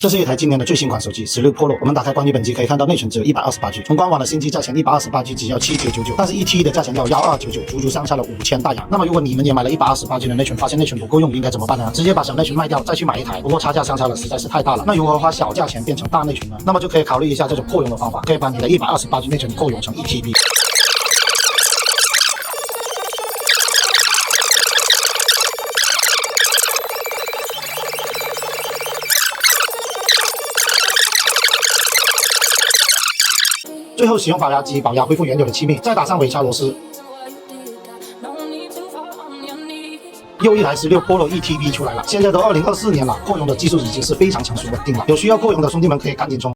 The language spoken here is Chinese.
这是一台今年的最新款手机16 Pro， 我们打开关于本机可以看到内存只有 128G， 从官网的新机价钱 128G 只要7999，但是1T 的价钱要1299，足足相差了5000大洋。那么如果你们也买了 128G 的内存，发现内存不够用，应该怎么办呢？直接把小内存卖掉，再去买一台，不过差价相差的实在是太大了。那如何花小价钱变成大内存呢？那么就可以考虑一下这种扩容的方法，可以把你的128G 内存扩容成1TB。最后使用保压机保压恢复原有的气密，再打上尾插螺丝。又一台16 Pro 1TB 出来了。现在都2024年了，扩容的技术已经是非常成熟稳定了。有需要扩容的兄弟们可以赶紧冲！